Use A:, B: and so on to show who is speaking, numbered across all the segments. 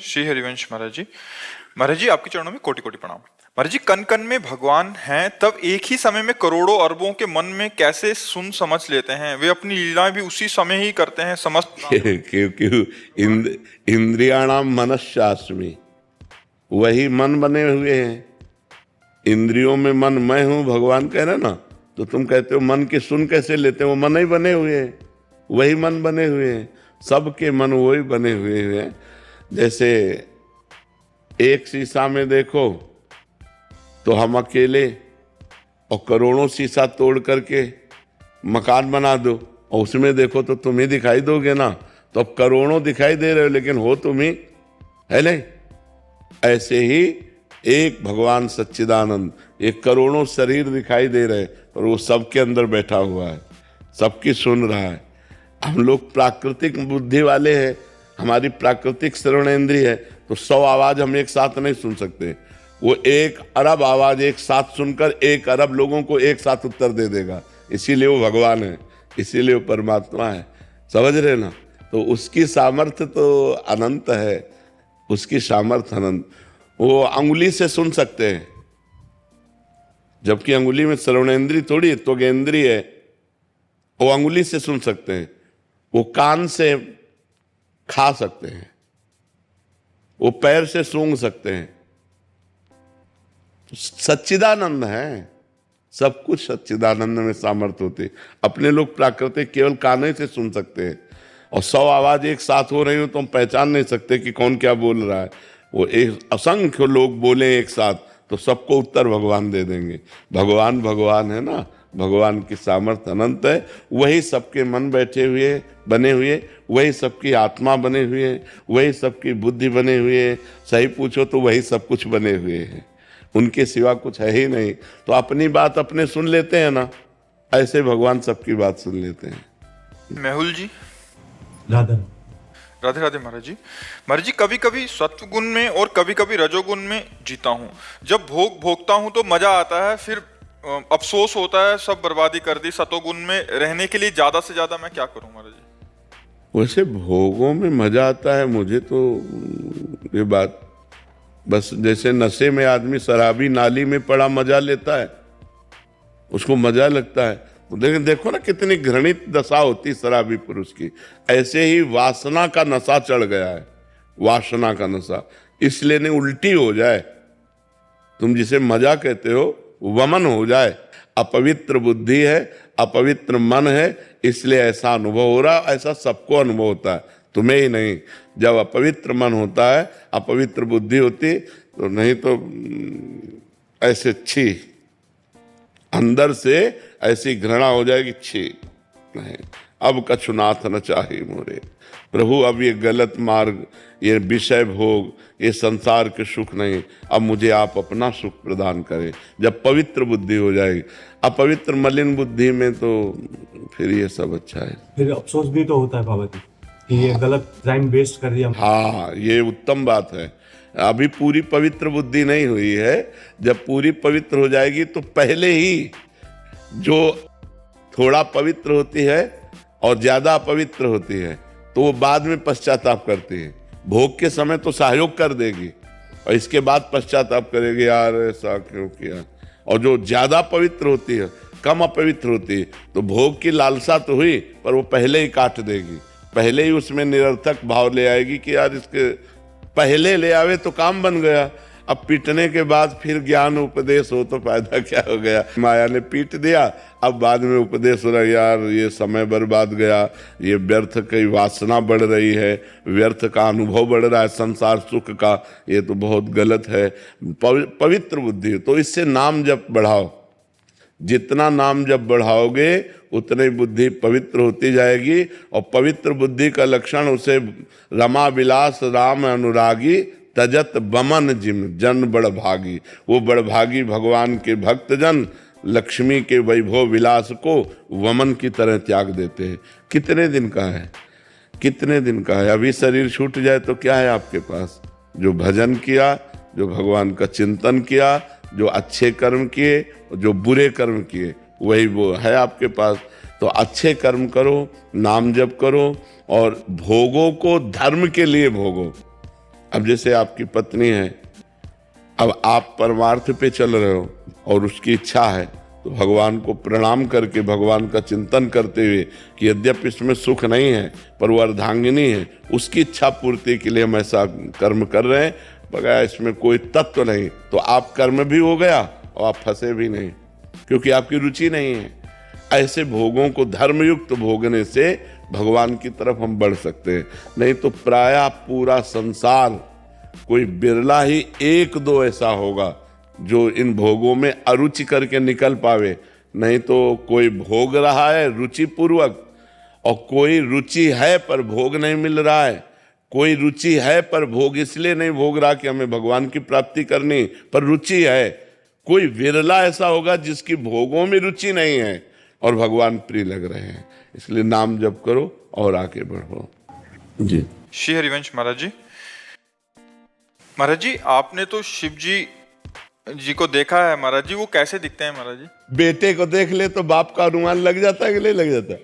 A: श्री हरिवंश महाराज जी। महाराज जी, आपके चरणों में कोटि कोटि प्रणाम। महाराज जी, कण कण में भगवान हैं, तब एक ही समय में करोड़ों अरबों के मन में कैसे सुन समझ लेते हैं? वे अपनी लीलाएं भी उसी समय ही करते हैं समस्त।
B: क्योंकि इंद्रियाणाम मनश्चास्मि, वही मन बने हुए हैं। इंद्रियों में मन मैं हूं, भगवान कह रहे ना। तो तुम कहते हो मन की सुन कैसे लेते हो? वो मन ही बने हुए हैं, वही मन बने हुए हैं, सबके मन वही बने हुए हैं। जैसे एक शीशा में देखो तो हम अकेले, और करोड़ों शीशा तोड़ करके मकान बना दो और उसमें देखो तो तुम ही दिखाई दोगे ना। तो अब करोड़ों दिखाई दे रहे हो लेकिन हो तुम ही, है नहीं? ऐसे ही एक भगवान सच्चिदानंद, एक करोड़ों शरीर दिखाई दे रहे और वो सबके अंदर बैठा हुआ है, सबकी सुन रहा है। हम लोग प्राकृतिक बुद्धि वाले हैं, हमारी प्राकृतिक श्रवणेंद्रिय है, तो 100 आवाज हम एक साथ नहीं सुन सकते। वो 1 अरब आवाज एक साथ सुनकर 1 अरब लोगों को एक साथ उत्तर दे देगा। इसीलिए वो भगवान है, इसीलिए वो परमात्मा है। समझ रहे ना? तो उसकी सामर्थ्य तो अनंत है, उसकी सामर्थ्य अनंत। वो अंगुली से सुन सकते हैं, जबकि अंगुली में श्रवणेंद्रिय थोड़ी तो ज्ञेंद्रिय है। वो अंगुली से सुन सकते हैं, वो कान से खा सकते हैं, वो पैर से सूंघ सकते हैं। सच्चिदानंद है, सब कुछ सच्चिदानंद में सामर्थ्य होती है। अपने लोग प्राकृतिक केवल काने से सुन सकते हैं, और 100 आवाज एक साथ हो रही हो तो हम पहचान नहीं सकते कि कौन क्या बोल रहा है। वो एक असंख्य लोग बोले एक साथ तो सबको उत्तर भगवान दे देंगे। भगवान भगवान है ना, भगवान की सामर्थ्य अनंत है। वही सबके मन बैठे हुए बने हुए, वही सबकी आत्मा बने हुए, वही सबकी बुद्धि बने हुए। सही पूछो तो वही सब कुछ बने हुए हैं, उनके सिवा कुछ है ही नहीं। तो अपनी बात अपने सुन लेते हैं ना, ऐसे भगवान सबकी बात सुन लेते हैं।
A: मेहुल जी,
C: राधे
A: राधे राधे। महाराज जी, महाराज जी, कभी कभी सत्व गुण में और कभी कभी रजोगुण में जीता हूँ। जब भोग भोगता हूँ तो मजा आता है, फिर अफसोस होता है सब बर्बादी कर दी। सतोगुण में रहने के लिए ज्यादा से ज्यादा मैं क्या करूं महाराज जी?
B: वैसे भोगों में मजा आता है, मुझे तो ये बात बस जैसे नशे में आदमी शराबी नाली में पड़ा मजा लेता है, उसको मजा लगता है। लेकिन देखो ना कितनी घृणित दशा होती शराबी पुरुष की। ऐसे ही वासना का नशा चढ़ गया है, वासना का नशा, इसलिए नहीं उल्टी हो जाए, तुम जिसे मजा कहते हो वमन हो जाए। अपवित्र बुद्धि है, अपवित्र मन है, इसलिए ऐसा अनुभव हो रहा। ऐसा सबको अनुभव होता है, तुम्हें ही नहीं। जब अपवित्र मन होता है, अपवित्र बुद्धि होती तो नहीं तो ऐसे छी, अंदर से ऐसी घृणा हो जाएगी, छी नहीं, अब कछुनाथ न चाहे मोरे प्रभु, अब ये गलत मार्ग, ये विषय भोग, ये संसार के सुख नहीं, अब मुझे आप अपना सुख प्रदान करें। जब पवित्र बुद्धि हो जाएगी, अपवित्र मलिन बुद्धि में तो फिर ये सब अच्छा है।
C: फिर अफसोस भी तो होता है बाबा जी कि ये गलत टाइम वेस्ट कर दिया।
B: हाँ, ये उत्तम बात है। अभी पूरी पवित्र बुद्धि नहीं हुई है, जब पूरी पवित्र हो जाएगी तो पहले ही जो थोड़ा पवित्र होती है और ज्यादा अपवित्र होती है तो वो बाद में पश्चाताप करती है। भोग के समय तो सहयोग कर देगी और इसके बाद पश्चाताप करेगी, यार ऐसा क्यों किया। और जो ज्यादा पवित्र होती है, कम अपवित्र होती है, तो भोग की लालसा तो हुई पर वो पहले ही काट देगी, पहले ही उसमें निरर्थक भाव ले आएगी कि यार इसके पहले ले आवे तो काम बन गया। अब पीटने के बाद फिर ज्ञान उपदेश हो तो फायदा क्या हो गया? माया ने पीट दिया, अब बाद में उपदेश हो रहा, यार ये समय बर्बाद गया, ये व्यर्थ की वासना बढ़ रही है, व्यर्थ का अनुभव बढ़ रहा है संसार सुख का, ये तो बहुत गलत है। पवित्र बुद्धि तो इससे नाम जप बढ़ाओ, जितना नाम जप बढ़ाओगे उतनी बुद्धि पवित्र होती जाएगी। और पवित्र बुद्धि का लक्षण उसे रमा विलास राम अनुरागी तजत बमन जिम जन बड़भागी। वो बड़भागी भगवान के भक्त जन लक्ष्मी के वैभव विलास को वमन की तरह त्याग देते हैं। कितने दिन का है, कितने दिन का है? अभी शरीर छूट जाए तो क्या है आपके पास? जो भजन किया, जो भगवान का चिंतन किया, जो अच्छे कर्म किए, जो बुरे कर्म किए, वही वो है आपके पास। तो अच्छे कर्म करो, नाम जप करो और भोगों को धर्म के लिए भोगो। अब जैसे आपकी पत्नी है, अब आप परमार्थ पे चल रहे हो और उसकी इच्छा है, तो भगवान को प्रणाम करके भगवान का चिंतन करते हुए कि यद्यपि इसमें सुख नहीं है पर वो अर्धांगिनी है, उसकी इच्छा पूर्ति के लिए हम ऐसा कर्म कर रहे हैं, बगैर इसमें कोई तत्व नहीं, तो आप कर्म भी हो गया और आप फंसे भी नहीं, क्योंकि आपकी रुचि नहीं है। ऐसे भोगों को धर्मयुक्त भोगने से भगवान की तरफ हम बढ़ सकते हैं, नहीं तो प्रायः पूरा संसार कोई बिरला ही एक दो ऐसा होगा जो इन भोगों में अरुचि करके निकल पावे, नहीं तो कोई भोग रहा है रुचि पूर्वक और कोई रुचि है पर भोग नहीं मिल रहा है, कोई रुचि है पर भोग इसलिए नहीं भोग रहा कि हमें भगवान की प्राप्ति करनी, पर रुचि है। कोई विरला ऐसा होगा जिसकी भोगों में रुचि नहीं है और भगवान प्रिय लग रहे हैं। इसलिए नाम जप करो और आगे बढ़ो। जी
A: श्री हरिवंश महाराज जी। महाराज जी, आपने तो शिव जी को देखा है महाराज जी, वो कैसे दिखते हैं महाराज जी?
B: बेटे को देख ले तो बाप का अनुमान लग जाता है कि नहीं लग जाता?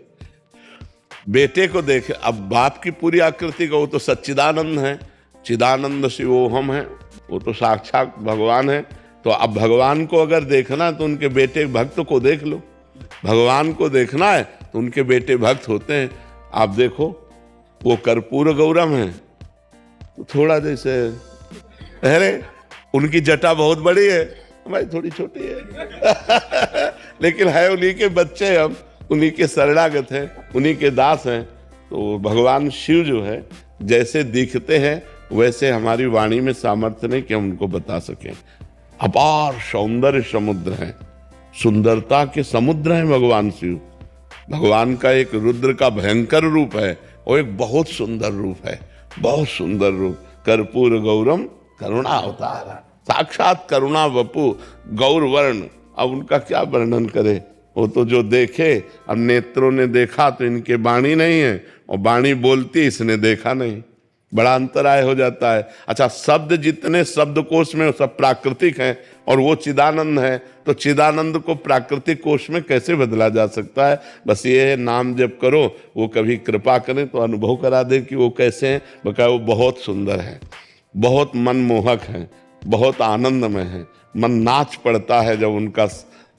B: बेटे को देख, अब बाप की पूरी आकृति का, वो तो सच्चिदानंद है, चिदानंद शिवोहम है, वो तो साक्षात भगवान है। तो अब भगवान को अगर देखना है तो उनके बेटे भक्त को देख लो, भगवान को देखना है तो उनके बेटे भक्त होते हैं। आप देखो वो कर्पूर गौरम है, तो थोड़ा जैसे, अरे उनकी जटा बहुत बड़ी है, हमारी थोड़ी छोटी है लेकिन है उन्हीं के बच्चे, हम उन्हीं के शरणागत हैं, उन्हीं के दास हैं। तो भगवान शिव जो है जैसे दिखते हैं वैसे हमारी वाणी में सामर्थ्य नहीं कि हम उनको बता सकें। अपार सौंदर्य समुद्र है, सुंदरता के समुद्र हैं भगवान शिव। भगवान का एक रुद्र का भयंकर रूप है और एक बहुत सुंदर रूप है, बहुत सुंदर रूप। कर्पूर गौरम करुणा अवतार, साक्षात करुणा वपु गौर वर्ण। अब उनका क्या वर्णन करे, वो तो जो देखे, अब नेत्रों ने देखा तो इनके वाणी नहीं है और वाणी बोलती, इसने देखा नहीं, बड़ा अंतराय हो जाता है। अच्छा, शब्द जितने शब्दकोश में सब प्राकृतिक हैं और वो चिदानंद है, तो चिदानंद को प्राकृतिक कोश में कैसे बदला जा सकता है? बस ये है, नाम जप करो, वो कभी कृपा करें तो अनुभव करा दे कि वो कैसे हैं। बकाया वो बहुत सुंदर है, बहुत मनमोहक है, बहुत आनंदमय है। मन नाच पड़ता है जब उनका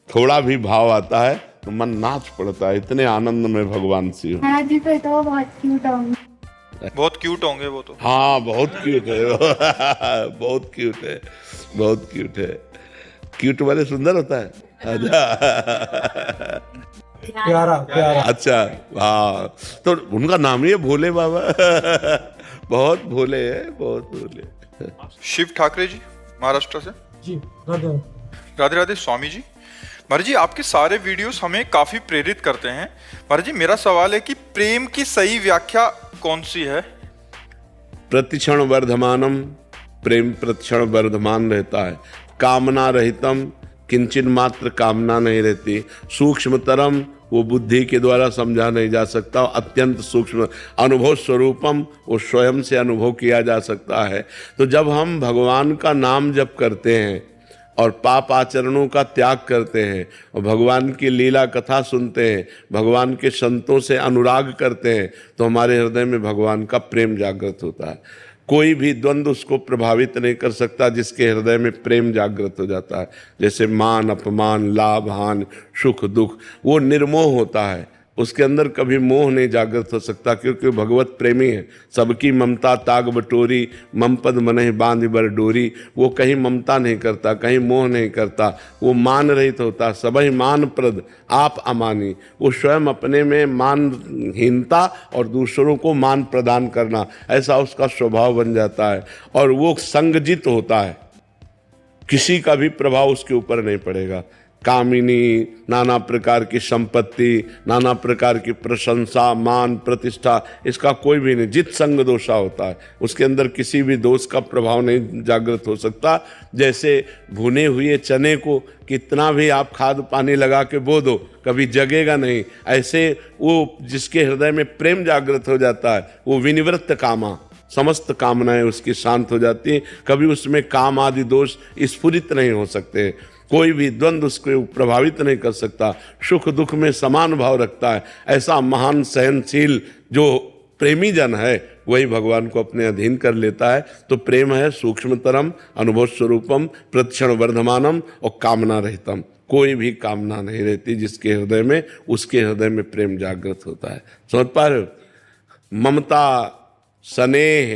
B: थोड़ा भी भाव आता है तो मन नाच पड़ता है, इतने आनंद में भगवान शिव।
D: महाराज जी तो बहुत क्यूट होंगे।
A: बहुत क्यूट होंगे वो तो।
B: हाँ बहुत क्यूट है बहुत क्यूट है, बहुत क्यूट है। क्यूट वाले सुंदर होता है।
C: प्यारा प्यारा।
B: अच्छा, हाँ, तो उनका नाम ही है भोले बाबा बहुत भोले है, बहुत भोले।
A: शिव ठाकरे जी महाराष्ट्र से।
C: जी राधे
A: राधे राधे स्वामी जी। महाराज जी, आपके सारे वीडियोस हमें काफी प्रेरित करते हैं। महाराज जी, मेरा सवाल है कि प्रेम की सही व्याख्या कौन सी है?
B: प्रतिक्षण वर्धमानम, प्रेम प्रतिक्षण वर्धमान रहता है। कामना रहितम, किंचन मात्र कामना नहीं रहती। सूक्ष्मतरम, वो बुद्धि के द्वारा समझा नहीं जा सकता। अत्यंत सूक्ष्म अनुभव स्वरूपम, वो स्वयं से अनुभव किया जा सकता है। तो जब हम भगवान का नाम जप करते हैं और पाप आचरणों का त्याग करते हैं और भगवान की लीला कथा सुनते हैं, भगवान के संतों से अनुराग करते हैं, तो हमारे हृदय में भगवान का प्रेम जागृत होता है। कोई भी द्वंद्व उसको प्रभावित नहीं कर सकता जिसके हृदय में प्रेम जागृत हो जाता है। जैसे मान अपमान, लाभ हानि, सुख दुख, वो निर्मोह होता है, उसके अंदर कभी मोह नहीं जागृत हो सकता, क्योंकि भगवत प्रेमी है। सबकी ममता ताग बटोरी, मम पद मनहि बांध बर डोरी। वो कहीं ममता नहीं करता, कहीं मोह नहीं करता, वो मान रहित होता। सबहि मान प्रद आप अमानी, वो स्वयं अपने में मानहीनता और दूसरों को मान प्रदान करना, ऐसा उसका स्वभाव बन जाता है। और वो संगजित होता है, किसी का भी प्रभाव उसके ऊपर नहीं पड़ेगा। कामिनी, नाना प्रकार की संपत्ति, नाना प्रकार की प्रशंसा, मान प्रतिष्ठा, इसका कोई भी नहीं। जित संग दोषा होता है, उसके अंदर किसी भी दोष का प्रभाव नहीं जागृत हो सकता। जैसे भुने हुए चने को कितना भी आप खाद पानी लगा के बो दो, कभी जगेगा नहीं। ऐसे वो जिसके हृदय में प्रेम जागृत हो जाता है, वो विनिवृत्त कामा, समस्त कामनाएं उसकी शांत हो जाती हैं। कभी उसमें काम आदि दोष स्फुरित नहीं हो सकते। कोई भी द्वंद्व उसको प्रभावित नहीं कर सकता। सुख दुख में समान भाव रखता है। ऐसा महान सहनशील जो प्रेमी जन है वही भगवान को अपने अधीन कर लेता है। तो प्रेम है सूक्ष्मतरम, अनुभव स्वरूपम, प्रतिक्षण वर्धमानम और कामना रहितम। कोई भी कामना नहीं रहती जिसके हृदय में, उसके हृदय में प्रेम जागृत होता है। समझ पा रहे हो? ममता, स्नेह,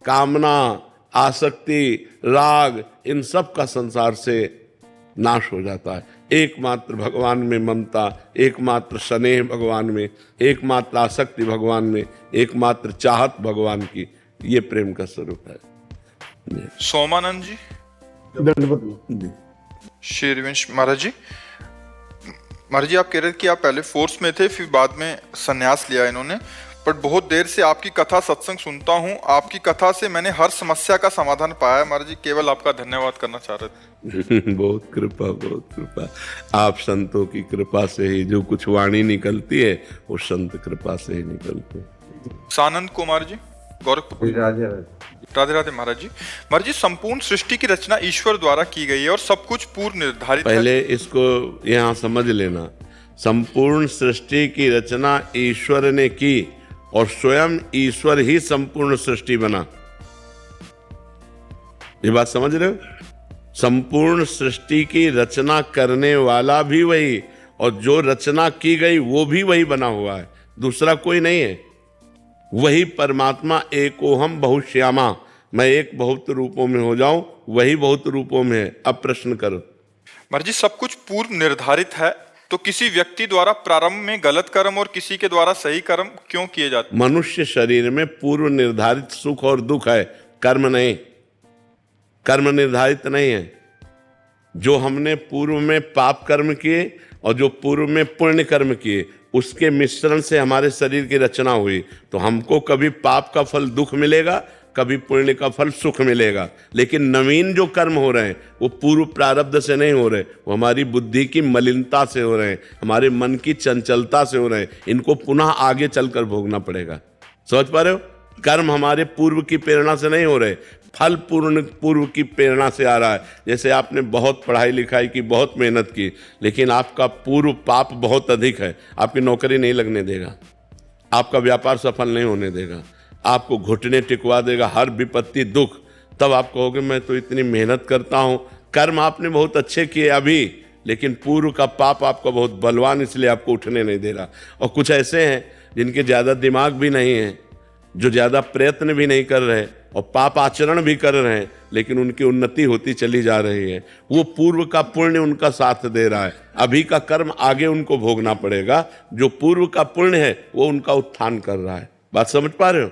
B: कामना, आसक्ति, राग, इन सब का संसार से नाश हो जाता है। एकमात्र भगवान में ममता, एकमात्र स्नेह भगवान में, एकमात्र आसक्ति भगवान में, एकमात्र चाहत भगवान की, ये प्रेम का स्वरूप है।
A: सोमानंद जी,
B: जी।
A: शेरवंश महाराज जी, महाराज जी आप कह रहे थे कि आप पहले फोर्स में थे, फिर बाद में संन्यास लिया इन्होंने, पर बहुत देर से आपकी कथा सत्संग सुनता हूँ। आपकी कथा से मैंने हर समस्या का समाधान पाया है महाराज जी। केवल आपका धन्यवाद करना चाह रहे थे।
B: बहुत कृपा, बहुत कृपा। आप संतों की कृपा से ही जो कुछ वाणी निकलती है वो संत कृपा से ही निकलती है।
A: सानंद कुमार जी, गोरखपुर। राधे राधे महाराज जी। महाराज जी, संपूर्ण सृष्टि की रचना ईश्वर द्वारा की गई है और सब कुछ पूर्व निर्धारित
B: पहले इसको यहाँ समझ लेना। संपूर्ण सृष्टि की रचना ईश्वर ने की और स्वयं ईश्वर ही संपूर्ण सृष्टि बना। ये बात समझ रहे हो? संपूर्ण सृष्टि की रचना करने वाला भी वही, और जो रचना की गई वो भी वही बना हुआ है, दूसरा कोई नहीं है। वही परमात्मा एकोहम बहुश्यामा, मैं एक बहुत रूपों में हो जाऊं, वही बहुत रूपों में है। अब प्रश्न करो।
A: महाराज जी, सब कुछ पूर्व निर्धारित है, तो किसी व्यक्ति द्वारा प्रारंभ में गलत कर्म और किसी के द्वारा सही कर्म क्यों किए जाते?
B: मनुष्य शरीर में पूर्व निर्धारित सुख और दुख है, कर्म नहीं। कर्म निर्धारित नहीं है। जो हमने पूर्व में पाप कर्म किए और जो पूर्व में पुण्य कर्म किए, उसके मिश्रण से हमारे शरीर की रचना हुई। तो हमको कभी पाप का फल दुख मिलेगा, कभी पुण्य का फल सुख मिलेगा। लेकिन नवीन जो कर्म हो रहे हैं वो पूर्व प्रारब्ध से नहीं हो रहे, वो हमारी बुद्धि की मलिनता से हो रहे हैं, हमारे मन की चंचलता से हो रहे हैं। इनको पुनः आगे चलकर भोगना पड़ेगा। समझ पा रहे हो? कर्म हमारे पूर्व की प्रेरणा से नहीं हो रहे, फल पूर्व की प्रेरणा से आ रहा है। जैसे आपने बहुत पढ़ाई लिखाई की, बहुत मेहनत की, लेकिन आपका पूर्व पाप बहुत अधिक है, आपकी नौकरी नहीं लगने देगा, आपका व्यापार सफल नहीं होने देगा, आपको घुटने टिकवा देगा, हर विपत्ति दुख। तब आप कहोगे मैं तो इतनी मेहनत करता हूं। कर्म आपने बहुत अच्छे किए अभी, लेकिन पूर्व का पाप आपका बहुत बलवान, इसलिए आपको उठने नहीं दे रहा। और कुछ ऐसे हैं जिनके ज़्यादा दिमाग भी नहीं है, जो ज़्यादा प्रयत्न भी नहीं कर रहे और पाप आचरण भी कर रहे हैं, लेकिन उनकी उन्नति होती चली जा रही है। वो पूर्व का पुण्य उनका साथ दे रहा है। अभी का कर्म आगे उनको भोगना पड़ेगा। जो पूर्व का पुण्य है वो उनका उत्थान कर रहा है। बात समझ पा रहे हो?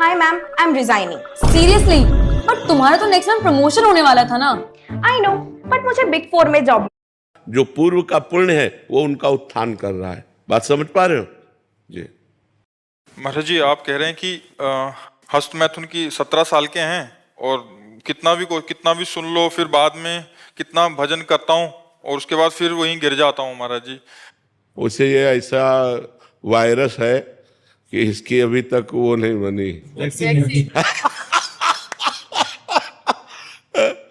E: Hi ma'am, I am resigning.
F: Seriously? But तुम्हारा तो नेक्स्ट मंथ प्रमोशन होने वाला था ना।
E: आई नो, बट मुझे बिग 4 में जॉब।
B: जो पूर्व का पुण्य है वो उनका उत्थान कर रहा है। बात समझ पा रहे हो? जी
A: महाराज जी, आप कह रहे हैं कि हस्त मैथुन की 17 साल के हैं और कितना भी सुन लो, फिर बाद में कितना भजन करता हूँ और उसके बाद फिर वहीं गिर जाता हूँ महाराज जी।
B: उसे ये ऐसा वायरस है कि इसकी अभी तक वो नहीं बनी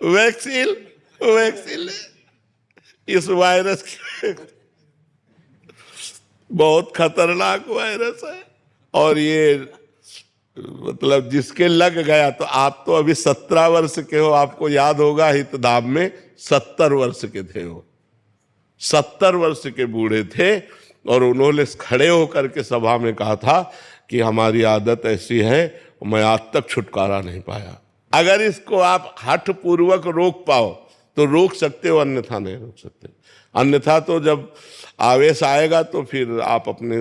B: वैक्सीन इस वायरस की बहुत खतरनाक वायरस है। और ये मतलब जिसके लग गया, तो आप तो अभी 17 वर्ष के हो, आपको याद होगा हितधाम में 70 वर्ष के थे वो, 70 वर्ष के बूढ़े थे। और उन्होंने खड़े होकर के सभा में कहा था कि हमारी आदत ऐसी है, मैं आज तक छुटकारा नहीं पाया। अगर इसको आप हठ पूर्वक रोक पाओ तो रोक सकते हो, अन्यथा नहीं रोक सकते। अन्यथा तो जब आवेश आएगा तो फिर आप अपने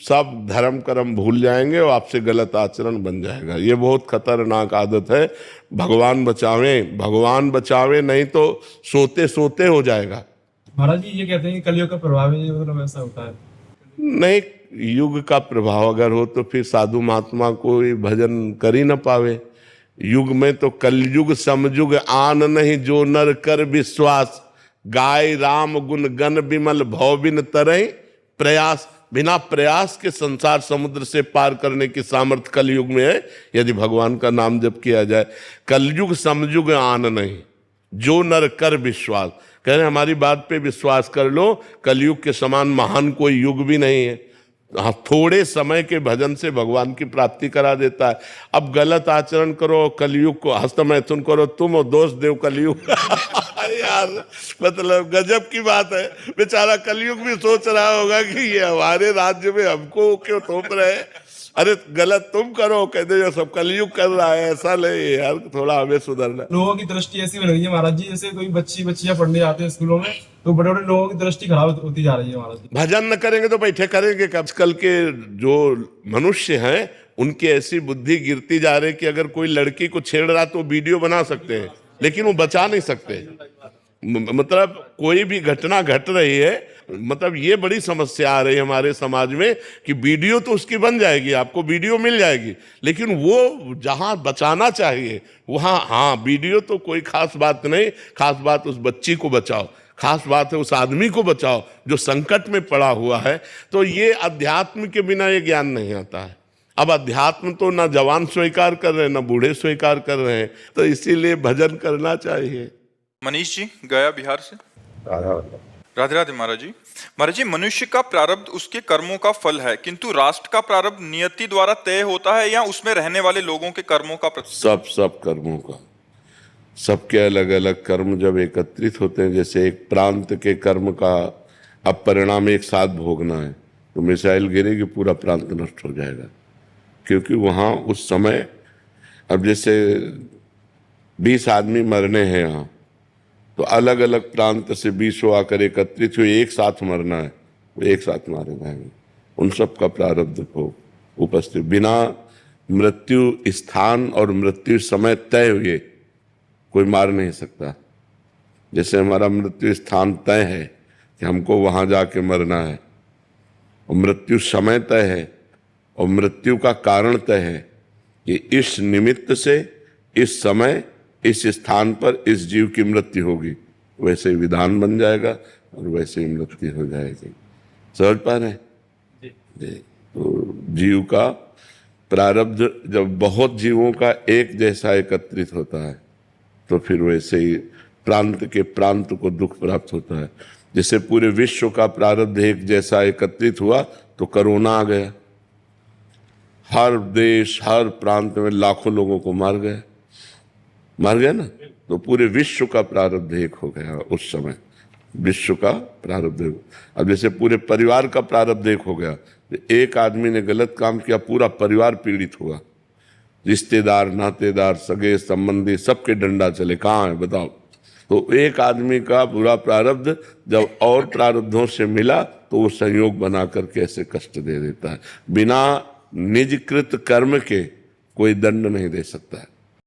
B: सब धर्म कर्म भूल जाएंगे और आपसे गलत आचरण बन जाएगा। ये बहुत खतरनाक आदत है। भगवान बचावे, भगवान बचावे, नहीं तो सोते सोते हो जाएगा।
C: महाराज जी ये कहते हैं कि कलयुग का प्रभाव है, मतलब ऐसा होता है?
B: नहीं, युग का प्रभाव अगर हो तो फिर साधु महात्मा कोई भजन कर ही न पावे। युग में तो कलयुग समयुग आन नहीं, जो नर कर विश्वास, गाय राम गुण गण विमल भव बिन तरई प्रयास। बिना प्रयास के संसार समुद्र से पार करने की सामर्थ्य कलयुग में है, यदि भगवान का नाम जप किया जाए। कलयुग समयुग आन नहीं, जो नर कर विश्वास। कह रहे हमारी बात पे विश्वास कर लो, कलयुग के समान महान कोई युग भी नहीं है। हाँ, थोड़े समय के भजन से भगवान की प्राप्ति करा देता है। अब गलत आचरण करो, कलयुग को हस्तमैथुन करो तुम और दोष देव कलयुग। यार मतलब गजब की बात है। बेचारा कलयुग भी सोच रहा होगा कि ये हमारे राज्य में हमको क्यों थोप रहे हैं। अरे गलत तुम करो, कहते जो सब कलयुग कर रहा है, ऐसा नहीं यार, थोड़ा हमें सुधरना।
G: लोगों की दृष्टि ऐसी बन गई है महाराज जी, जैसे कोई बच्चियां पढ़ने जाते हैं स्कूलों में तो बड़े बड़े लोगों की दृष्टि खराब होती जा रही है महाराज जी।
B: भजन न करेंगे तो बैठे करेंगे कब? आजकल के जो मनुष्य हैं उनकी ऐसी बुद्धि गिरती जा रही है कि अगर कोई लड़की को छेड़ रहा तो वीडियो बना सकते हैं, लेकिन वो बचा नहीं सकते। मतलब कोई भी घटना घट रही है, मतलब ये बड़ी समस्या आ रही है हमारे समाज में कि वीडियो तो उसकी बन जाएगी, आपको वीडियो मिल जाएगी, लेकिन वो जहां बचाना चाहिए वहां, हाँ वीडियो तो कोई खास बात नहीं, खास बात उस बच्ची को बचाओ, खास बात है उस आदमी को बचाओ जो संकट में पड़ा हुआ है। तो ये अध्यात्म के बिना ये ज्ञान नहीं आता है। अब अध्यात्म तो ना जवान स्वीकार कर रहे हैं ना बूढ़े स्वीकार कर रहे हैं, तो इसीलिए भजन करना चाहिए।
A: मनीष जी, गया बिहार से। राधे राधे महाराज जी। महाराज जी, मनुष्य का प्रारब्ध उसके कर्मों का फल है, किंतु राष्ट्र का प्रारब्ध नियति द्वारा तय होता है या उसमें रहने वाले लोगों के कर्मों का?
B: सब कर्मों का, सबके अलग अलग कर्म जब एकत्रित होते हैं, जैसे एक प्रांत के कर्म का अब परिणाम एक साथ भोगना है तो मिसाइल गिरेगी, पूरा प्रांत नष्ट हो जाएगा, क्योंकि वहाँ उस समय अब जैसे 20 आदमी मरने हैं यहाँ, तो अलग अलग प्रांत से 20 आकर एकत्रित हुए, एक साथ मरना है, वो एक साथ मारे जाएंगे। उन सब का प्रारब्ध को उपस्थित, बिना मृत्यु स्थान और मृत्यु समय तय हुए कोई मार नहीं सकता। जैसे हमारा मृत्यु स्थान तय है कि हमको वहाँ जाके मरना है, और मृत्यु समय तय है, और मृत्यु का कारण तय है कि इस निमित्त से इस समय इस स्थान पर इस जीव की मृत्यु होगी, वैसे ही विधान बन जाएगा और वैसे ही मृत्यु हो जाएगी। समझ पा रहे हैं जी? तो जीव का प्रारब्ध जब बहुत जीवों का एक जैसा एकत्रित होता है तो फिर वैसे ही प्रांत के प्रांत को दुख प्राप्त होता है। जैसे पूरे विश्व का प्रारब्ध एक जैसा एकत्रित हुआ तो कोरोना आ गया, हर देश हर प्रांत में लाखों लोगों को मार गया ना, तो पूरे विश्व का प्रारब्ध एक हो गया उस समय, विश्व का प्रारब्ध। अब जैसे पूरे परिवार का प्रारब्ध एक हो गया, एक आदमी ने गलत काम किया पूरा परिवार पीड़ित हुआ, रिश्तेदार नातेदार सगे संबंधी सबके डंडा चले, कहाँ है बताओ। तो एक आदमी का पूरा प्रारब्ध जब और प्रारब्धों से मिला तो वो संयोग बना करके ऐसे कष्ट दे देता है। बिना निजकृत कर्म के कोई दंड नहीं दे सकता है।